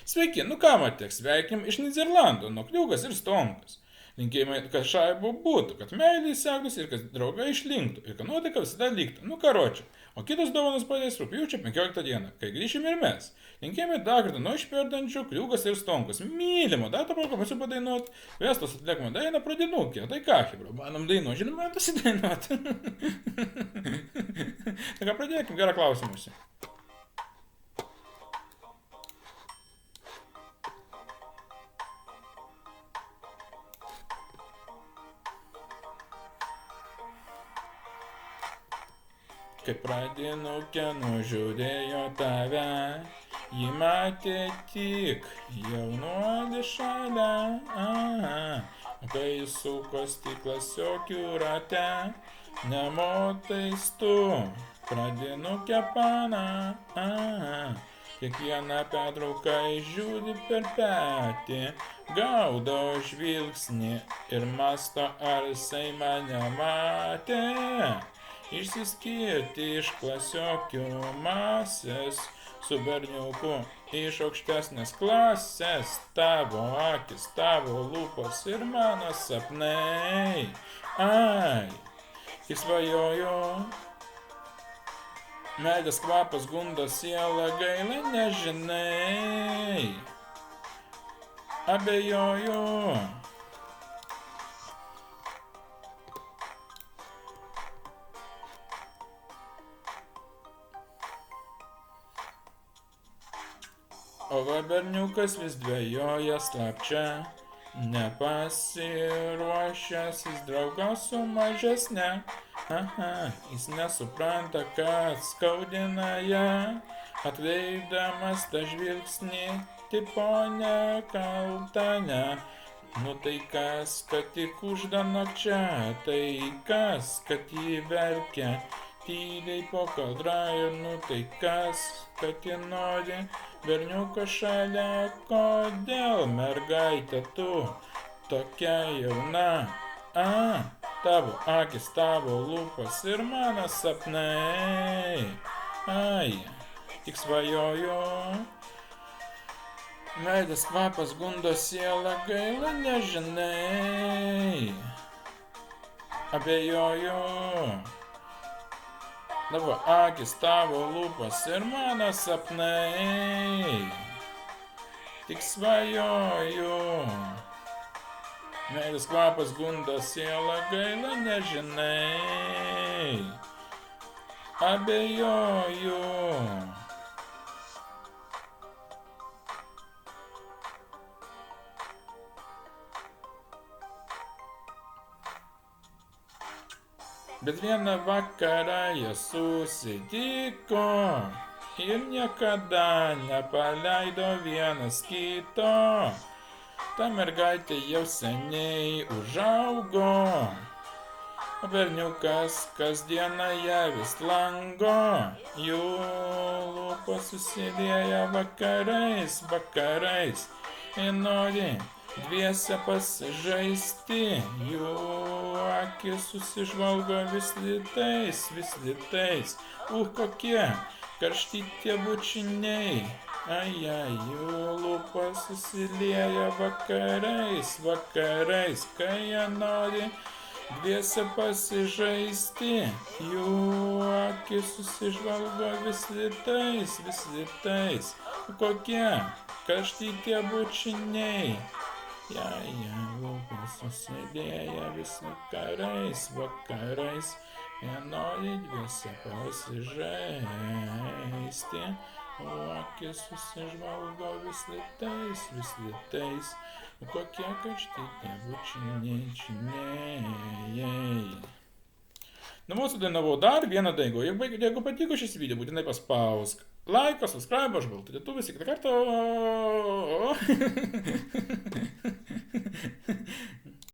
Sveiki, nu ką matek, sveikim iš Niderlandų, nuo Kliugas ir Stonkas. Linkėjimai, kad šaibų būtų, kad meilė sekdus ir kad draugai išlinktų ir kad nuotaika visada liktų. Nu karočią. O kitos dovanos padės rugpjūčio 15 dieną, kai grįšim ir mes. Linkėjimai dar kartą nuo išperdančių Kliugas ir Stonkas. Mylimo, dar tą progą pasiu padainuot. Vestos atliekama daina pradinukė. Tai ką, hebro, manom dainuot, žinoma, pasidainuot. Tai ką pradėkim, gerą klausimuose. Kai pradinukė nužudėjo tave, ji matė tik jaunuolį šalia. O kai jis suko stiklasiokių rate, nemotais tu pradinukę pana. Kiekvieną pertrauką žiūri per petį, gaudo žvilgsnį ir masto, ar jisai mane matė. Išsiskirti iš klasiokių masės, su berniuku iš aukštesnės klasės, tavo akis, tavo lūpos ir mano sapnai. Ai, tik svajoju, meilės kvapas gundo sielą, gaila nežinai. Abejoju. O va berniukas vis dvejoja slapčia, nepasiruošęs jis draugaus su mažesne. Jis nesupranta, kad skaudina ją, atkreipdamas tą žvilgsnį, tipo nekaltane. Nu tai kas, kad tik uždanakčia, tai kas, kad jį verkia tyliai po kaldra ir nu tai kas, kad jį nori berniuko šalia, kodėl mergaitė tu tokia jauna. Tavo akis, tavo lūpos ir mano sapnai. Ai, tik svajoju, meilės kvapas gundo sielą, gaila nežinai. Abejoju. Tavo akis, tavo lūpos ir mano sapnai. Tik svajoju. Meilės kvapas gundo sielą, gaila nežinai. Abejoju. Bet vieną vakarą jie susitiko ir niekada nepaleido vienas kito. Ta mergaitė jau seniai užaugo, o berniukas kasdieną ją vis lango. Jų lūpos susilieja vakarais, ir nori dviese pasižaisti. Jų akis susižvalgo vis litais. Kokie karšti tie bučiniai. Jų lūpos susilieja vakarais, kai jie nori dviese pasižaisti. Jų akis susižvalgo vis litais. Kokie karšti tie bučiniai. Lūpos susidėję vis vakarais, jie nori dviese pasižaisti. O akis susižvalgo vis litais, kokie karšti tie bučiniai. Nu, mūsų dainavau dar vieną dainą. Jeigu patiko šis video, būtinai paspausk laiką, subscribe, aš baltų lietuvis, iki karto.